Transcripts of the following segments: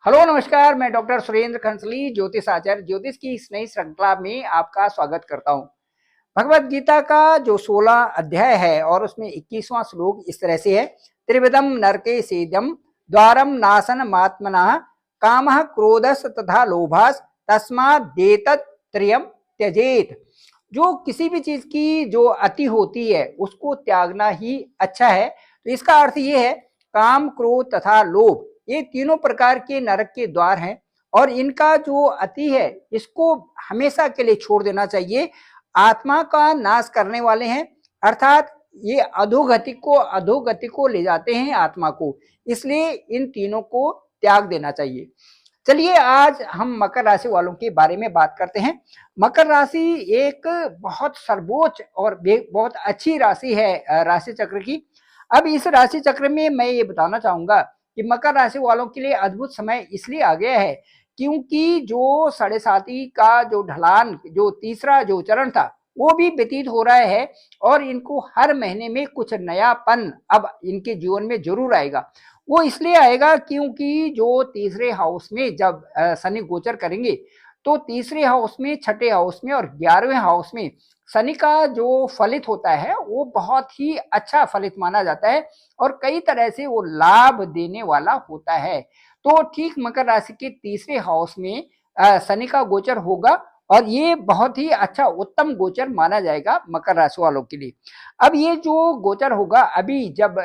Hello नमस्कार, मैं doctor Surendra खंसली ज्योतिष आचार्य ज्योतिष की इस नई श्रृंखला में आपका स्वागत करता हूं। भगवत गीता का जो 16 अध्याय है और उसमें 21वां श्लोक इस तरह से है। त्रिविधम नरके सेद्यम द्वारम नासन मात्मना कामः क्रोधस तथा लोभास तस्मात् देतत् त्रयम त्यजेत। जो किसी भी चीज की जो अति होती है उसको त्यागना ही अच्छा है। तो इसका अर्थ ये है, काम क्रोध तथा लोभ ये तीनों प्रकार के नरक के द्वार हैं और इनका जो अति है इसको हमेशा के लिए छोड़ देना चाहिए। आत्मा का नाश करने वाले हैं, अर्थात ये अधोगति को ले जाते हैं आत्मा को, इसलिए इन तीनों को त्याग देना चाहिए। चलिए आज हम मकर राशि वालों के बारे में बात करते हैं। मकर राशि एक बहुत सर्वोच्च और बहुत अच्छी राशि है राशि चक्र की। अब इस राशि चक्र में मैं ये बताना चाहूंगा कि मकर राशि वालों के लिए अद्भुत समय इसलिए आ गया है क्योंकि जो साढ़े साती का जो ढलान, जो तीसरा जो चरण था वो भी व्यतीत हो रहा है और इनको हर महीने में कुछ नयापन अब इनके जीवन में जरूर आएगा। वो इसलिए आएगा क्योंकि जो तीसरे हाउस में जब शनि गोचर करेंगे तो तीसरे हाउस में, छठे हाउस में और 11वें हाउस में शनि का जो फलित होता है वो बहुत ही अच्छा फलित माना जाता है और कई तरह से वो लाभ देने वाला होता है। तो ठीक मकर राशि के तीसरे हाउस में शनि का गोचर होगा और ये बहुत ही अच्छा उत्तम गोचर माना जाएगा मकर राशि वालों के लिए। अब ये जो गोचर होगा अभी जब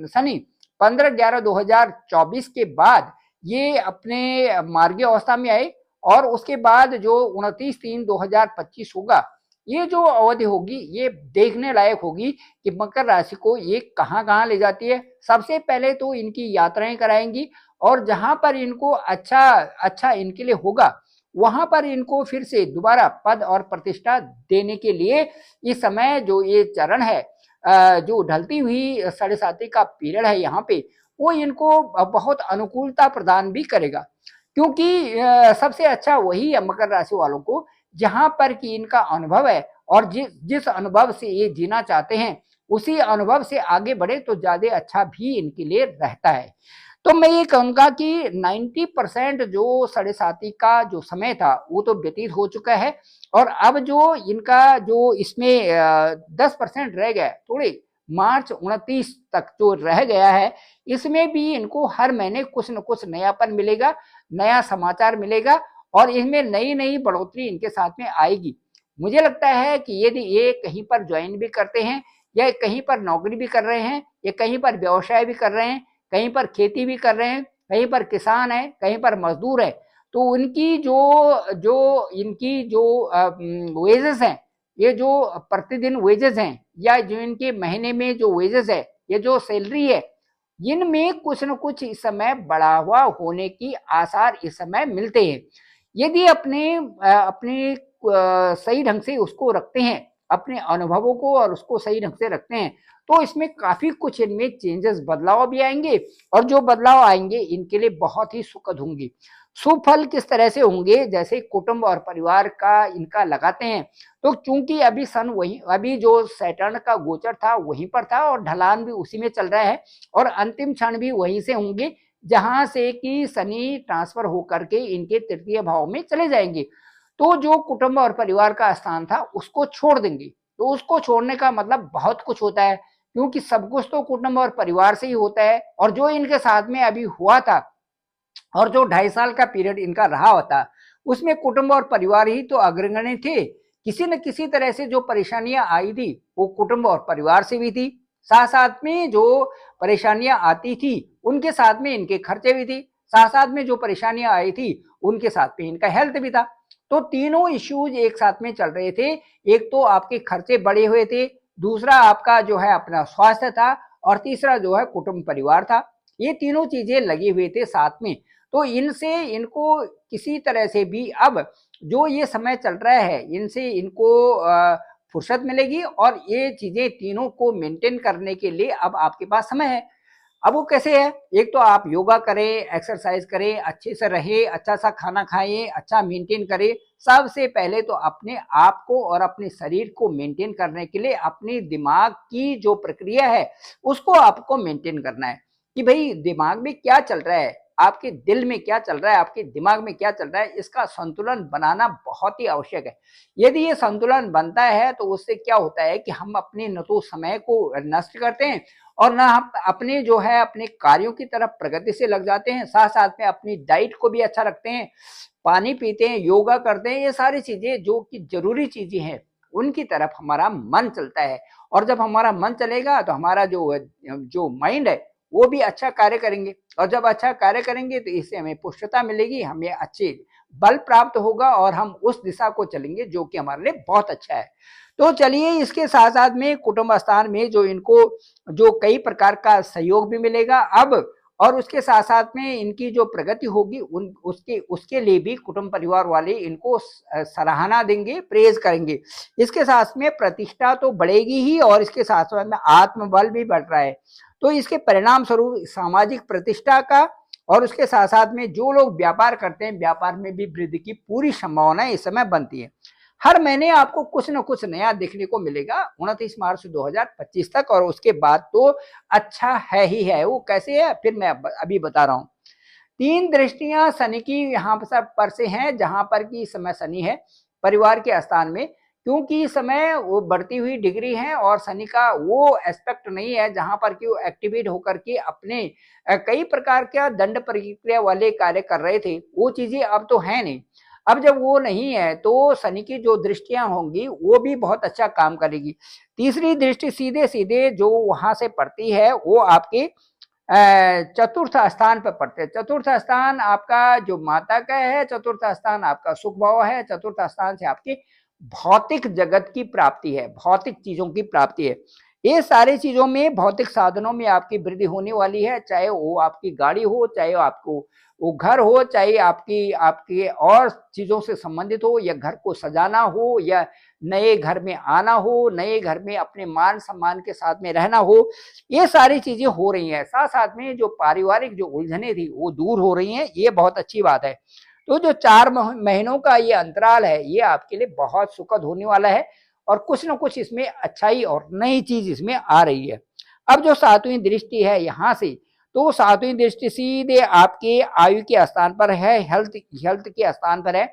शनि 15/11/2024 के बाद ये अपने मार्गीय अवस्था में आए और उसके बाद जो 29/3/2025 होगा, ये जो अवधि होगी ये देखने लायक होगी कि मकर राशि को ये कहाँ कहाँ ले जाती है। सबसे पहले तो इनकी यात्राएं कराएंगी और जहां पर इनको अच्छा इनके लिए होगा वहां पर इनको फिर से दोबारा पद और प्रतिष्ठा देने के लिए इस समय जो ये चरण है, जो ढलती हुई साढ़े साती का पीरियड है यहाँ पे, वो इनको बहुत अनुकूलता प्रदान भी करेगा क्योंकि सबसे अच्छा वही है मकर राशि वालों को जहां पर कि इनका अनुभव है और जिस अनुभव से ये जीना चाहते हैं उसी अनुभव से आगे बढ़े तो ज्यादा अच्छा भी इनके लिए रहता है। तो मैं ये कहूंगा कि 90% जो साढ़े साती का जो समय था वो तो व्यतीत हो चुका है और अब जो इनका जो इसमें 10% रह गया, थोड़े मार्च 29 तक जो रह गया है, इसमें भी इनको हर महीने कुछ न कुछ नयापन मिलेगा, नया समाचार मिलेगा और इसमें नई नई बढ़ोतरी इनके साथ में आएगी। मुझे लगता है कि यदि ये कहीं पर ज्वाइन भी करते हैं या कहीं पर नौकरी भी कर रहे हैं या कहीं पर व्यवसाय भी कर रहे हैं, कहीं पर खेती भी कर रहे हैं, कहीं पर किसान है, कहीं पर मजदूर है, तो उनकी जो इनकी जो वेजेस हैं, ये जो प्रतिदिन वेजेस हैं या जो इनके महीने में जो वेजेस है, ये जो सैलरी है, इनमें कुछ न कुछ इस समय बढ़ावा होने की आसार इस समय मिलते हैं। यदि अपने सही ढंग से उसको रखते हैं, अपने अनुभवों को और उसको सही ढंग से रखते हैं तो इसमें काफी कुछ इनमें चेंजेस, बदलाव भी आएंगे और जो बदलाव आएंगे इनके लिए बहुत ही सुखद होंगे। शुभ फल किस तरह से होंगे, जैसे कुटुंब और परिवार का इनका लगाते हैं तो चूंकि अभी अभी जो सैटर्न का गोचर था वहीं पर था और ढलान भी उसी में चल रहा है और अंतिम क्षण भी वहीं से होंगे जहां से कि शनि ट्रांसफर होकर के इनके तृतीय भाव में चले जाएंगे। तो जो कुटुंब और परिवार का स्थान था उसको छोड़ देंगे। तो उसको छोड़ने का मतलब बहुत कुछ होता है क्योंकि सब कुछ तो कुटुंब और परिवार से ही होता है और जो इनके साथ में अभी हुआ था और जो 2.5 साल का पीरियड इनका रहा होता उसमें कुटुंब और परिवार ही तो अग्रगण्य थे। किसी न किसी तरह से जो परेशानियां आई थी वो कुटुंब और परिवार से भी थी, साथ साथ में जो परेशानियां आती थी उनके साथ में इनके खर्चे भी थी, साथ साथ में जो परेशानियां आई थी उनके साथ में इनका हेल्थ भी था। तो तीनों इश्यूज एक साथ में चल रहे थे। एक तो आपके खर्चे बढ़े हुए थे, दूसरा आपका जो है अपना स्वास्थ्य था और तीसरा जो है कुटुंब परिवार था। ये तीनों चीजें लगी हुए थे साथ में। तो इनसे इनको किसी तरह से भी अब जो ये समय चल रहा है इनसे इनको फुर्सत मिलेगी और ये चीजें तीनों को मेंटेन करने के लिए अब आपके पास समय है। अब वो कैसे है, एक तो आप योगा करें, एक्सरसाइज करें, अच्छे से रहे, अच्छा सा खाना खाएं, अच्छा मेंटेन करें। सबसे पहले तो अपने आप को और अपने शरीर को मेंटेन करने के लिए अपने दिमाग की जो प्रक्रिया है उसको आपको मेंटेन करना है कि भाई दिमाग में क्या चल रहा है, आपके दिल में क्या चल रहा है, आपके दिमाग में क्या चल रहा है, इसका संतुलन बनाना बहुत ही आवश्यक है। यदि ये संतुलन बनता है तो उससे क्या होता है कि हम अपने न तो समय को नष्ट करते हैं और ना हम अपने जो है अपने कार्यों की तरफ प्रगति से लग जाते हैं, साथ साथ में अपनी डाइट को भी अच्छा रखते हैं, पानी पीते हैं, योगा करते हैं, ये सारी चीजें जो कि जरूरी चीजें हैं उनकी तरफ हमारा मन चलता है। और जब हमारा मन चलेगा तो हमारा जो माइंड है वो भी अच्छा कार्य करेंगे, और जब अच्छा कार्य करेंगे तो इससे हमें पुष्टता मिलेगी, हमें अच्छे बल प्राप्त होगा और हम उस दिशा को चलेंगे जो कि हमारे लिए बहुत अच्छा है। तो चलिए इसके साथ साथ में कुटुंब स्थान में जो इनको जो कई प्रकार का सहयोग भी मिलेगा अब, और उसके साथ साथ में इनकी जो प्रगति होगी उन उसके उसके लिए भी कुटुंब परिवार वाले इनको सराहना देंगे, प्रेज करेंगे। इसके साथ में प्रतिष्ठा तो बढ़ेगी ही और इसके साथ साथ में आत्मबल भी बढ़ रहा है। तो इसके परिणाम स्वरूप सामाजिक प्रतिष्ठा का और उसके साथ साथ में जो लोग व्यापार करते हैं व्यापार में भी वृद्धि की पूरी संभावना इस समय बनती है। हर महीने आपको कुछ न कुछ नया देखने को मिलेगा 29 मार्च 2025 तक, और उसके बाद तो अच्छा है ही है। वो कैसे है फिर मैं अभी बता रहा हूँ। 3 दृष्टियां शनि की यहाँ पर से हैं, जहां पर की समय शनि है परिवार के स्थान में, क्योंकि इस समय वो बढ़ती हुई डिग्री है और शनि का वो एस्पेक्ट नहीं है जहां पर कि वो एक्टिवेट होकर के अपने कई प्रकार के दंड प्रक्रिया वाले कार्य कर रहे थे, वो चीजें अब तो है नहीं। अब जब वो नहीं है तो शनि की जो दृष्टियां होंगी वो भी बहुत अच्छा काम करेगी। तीसरी दृष्टि सीधे सीधे जो वहां से पड़ती है वो आपके चतुर्थ स्थान पर पड़ते हैं। चतुर्थ स्थान आपका जो माता का है, चतुर्थ स्थान आपका सुख भाव है, चतुर्थ स्थान से आपकी भौतिक जगत की प्राप्ति है, भौतिक चीजों की प्राप्ति है। ये सारी चीजों में भौतिक साधनों में आपकी वृद्धि होने वाली है, चाहे वो आपकी गाड़ी हो, चाहे आपको वो घर हो, चाहे आपकी आपके और चीजों से संबंधित हो, या घर को सजाना हो, या नए घर में आना हो, नए घर में अपने मान सम्मान के साथ में रहना हो, ये सारी चीजें हो रही हैं। साथ साथ में जो पारिवारिक जो उलझने थी वो दूर हो रही हैं, ये बहुत अच्छी बात है। तो जो 4 महीनों का ये अंतराल है ये आपके लिए बहुत सुखद होने वाला है और कुछ न कुछ इसमें अच्छाई और नई चीज इसमें आ रही है। अब जो 7वीं दृष्टि है यहाँ से, तो 7वीं दृष्टि सीधे आपके आयु के स्थान पर है, हेल्थ हेल्थ के स्थान पर है।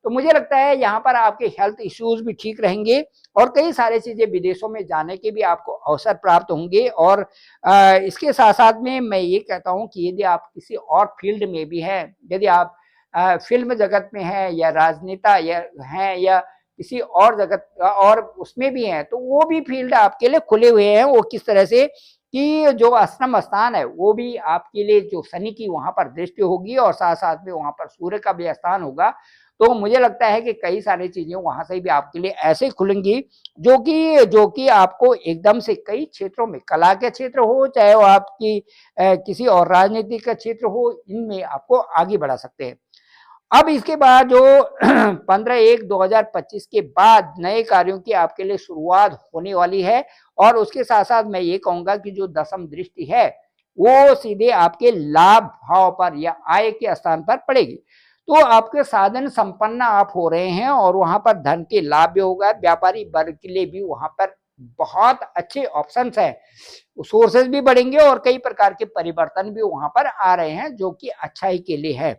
तो मुझे लगता है यहाँ पर आपके हेल्थ इश्यूज भी ठीक रहेंगे और कई सारी चीजें विदेशों में जाने के भी आपको अवसर प्राप्त होंगे। और इसके साथ साथ में मैं ये कहता हूँ कि यदि आप किसी और फील्ड में भी हैं, यदि आप फिल्म जगत में हैं या राजनेता या हैं या किसी और जगत और उसमें भी हैं, तो वो भी फील्ड आपके लिए खुले हुए हैं। वो किस तरह से कि जो आश्रम स्थान है वो भी आपके लिए, जो शनि की वहां पर दृष्टि होगी और साथ साथ में वहां पर सूर्य का भी स्थान होगा, तो मुझे लगता है कि कई सारी चीजें वहां से भी आपके लिए ऐसे खुलेंगी जो कि आपको एकदम से कई क्षेत्रों में, कला के क्षेत्र हो चाहे वो आपकी किसी और राजनीतिक का क्षेत्र हो, इनमें आपको आगे बढ़ा सकते हैं। अब इसके बाद जो 15/1/2025 के बाद नए कार्यों की आपके लिए शुरुआत होने वाली है, और उसके साथ साथ मैं ये कहूंगा कि जो 10वीं दृष्टि है वो सीधे आपके लाभ भाव पर या आय के स्थान पर पड़ेगी। तो आपके साधन संपन्न आप हो रहे हैं और वहां पर धन के लाभ भी होगा। व्यापारी वर्ग के लिए भी वहां पर बहुत अच्छे ऑप्शंस हैं, सोर्सेज भी बढ़ेंगे और कई प्रकार के परिवर्तन भी वहां पर आ रहे हैं जो कि अच्छाई के लिए है।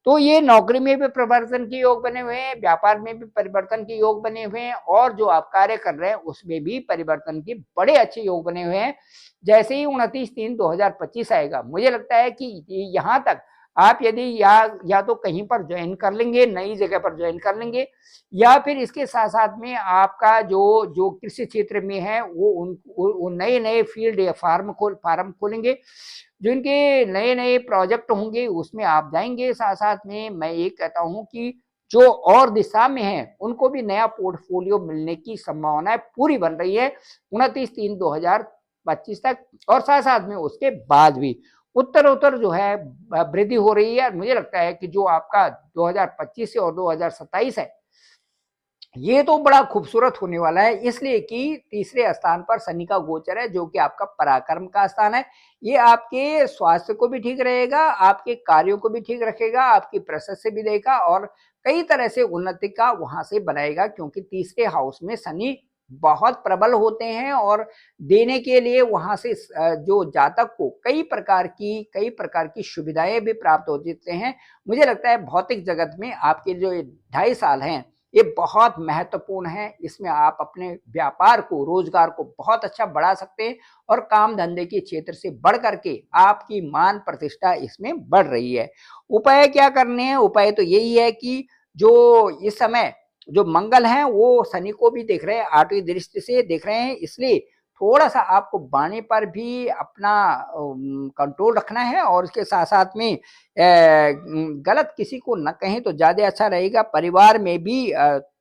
तो ये नौकरी में भी परिवर्तन के योग बने हुए हैं, व्यापार में भी परिवर्तन के योग बने हुए हैं, और जो आप कार्य कर रहे हैं उसमें भी परिवर्तन के बड़े अच्छे योग बने हुए हैं। जैसे ही 29/3/2025 आएगा, मुझे लगता है कि यहाँ तक आप यदि या तो कहीं पर ज्वाइन कर लेंगे, नई जगह पर ज्वाइन कर लेंगे, या फिर इसके साथ साथ में आपका जो जो कृषि क्षेत्र में है वो नए नए फील्ड या फार्म खोलेंगे, जो इनके नए नए प्रोजेक्ट होंगे उसमें आप जाएंगे। साथ साथ में मैं ये कहता हूँ कि जो और दिशा में है उनको भी नया पोर्टफोलियो मिलने की संभावनाएं पूरी बन रही है 29/3/2025 तक, और साथ साथ में उसके बाद भी उत्तर जो है वृद्धि हो रही है। मुझे लगता है कि जो आपका 2025 से और 2027 है ये तो बड़ा खूबसूरत होने वाला है, इसलिए कि तीसरे स्थान पर शनि का गोचर है जो कि आपका पराक्रम का स्थान है। ये आपके स्वास्थ्य को भी ठीक रहेगा, आपके कार्यों को भी ठीक रखेगा, आपकी प्रेशर से भी देगा और कई तरह से उन्नति का वहां से बनाएगा, क्योंकि तीसरे हाउस में शनि बहुत प्रबल होते हैं और देने के लिए वहां से जो जातक को कई प्रकार की सुविधाएं भी प्राप्त हो जाते हैं। मुझे लगता है भौतिक जगत में आपके जो 2.5 साल हैं ये बहुत महत्वपूर्ण है। इसमें आप अपने व्यापार को, रोजगार को बहुत अच्छा बढ़ा सकते हैं और काम धंधे के क्षेत्र से बढ़ करके आपकी मान प्रतिष्ठा इसमें बढ़ रही है। उपाय क्या करने हैं? उपाय तो यही है कि जो इस समय जो मंगल हैं वो शनि को भी देख रहे हैं, 8वीं दृष्टि से देख रहे हैं, इसलिए थोड़ा सा आपको वाणी पर भी अपना कंट्रोल रखना है और उसके साथ साथ में गलत किसी को न कहें तो ज्यादा अच्छा रहेगा। परिवार में भी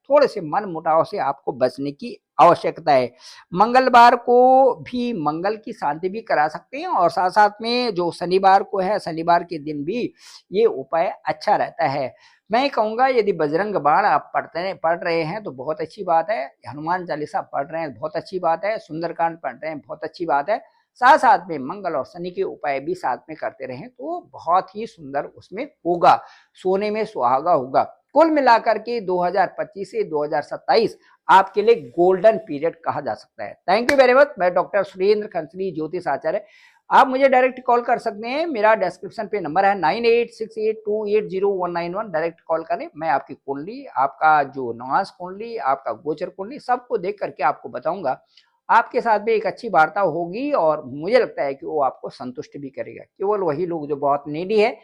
थोड़े से मन मुटाव से आपको बचने की आवश्यकता है। मंगलवार को भी मंगल की शांति भी करा सकते हैं और साथ साथ में जो शनिवार को है, शनिवार के दिन भी ये उपाय अच्छा रहता है। मैं कहूँगा यदि बजरंग बाण आप पढ़ रहे हैं तो बहुत अच्छी बात है, हनुमान चालीसा पढ़ रहे हैं बहुत अच्छी बात है, सुंदरकांड पढ़ रहे हैं बहुत अच्छी बात है, साथ साथ में मंगल और शनि के उपाय भी साथ में करते रहें तो बहुत ही सुंदर उसमें होगा, सोने में सुहागा होगा। कुल मिलाकर के 2025 से 2027 आपके लिए गोल्डन पीरियड कहा जा सकता है। Thank you very much. मैं डॉक्टर सुरेंद्र खंसली, ज्योतिष आचार्य। आप मुझे डायरेक्ट कॉल कर सकते हैं, मेरा डिस्क्रिप्शन पे नंबर है 9868280191। डायरेक्ट कॉल करें, मैं आपकी कुंडली, आपका जो नवाज कुंडली, आपका गोचर कुंडली सबको देख करके आपको बताऊंगा। आपके साथ भी एक अच्छी वार्ता होगी और मुझे लगता है कि वो आपको संतुष्ट भी करेगा। केवल वही लोग जो बहुत नीडी है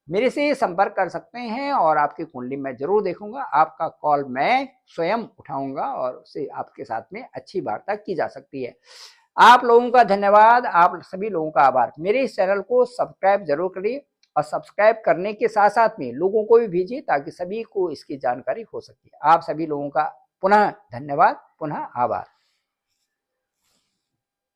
मेरे से संपर्क कर सकते हैं और आपकी कुंडली मैं जरूर देखूंगा, आपका कॉल मैं स्वयं उठाऊंगा और उससे आपके साथ में अच्छी वार्ता की जा सकती है। आप लोगों का धन्यवाद, आप सभी लोगों का आभार। मेरे इस चैनल को सब्सक्राइब जरूर करिए और सब्सक्राइब करने के साथ साथ में लोगों को भी भेजिए ताकि सभी को इसकी जानकारी हो सके। आप सभी लोगों का पुनः धन्यवाद, पुनः आभार।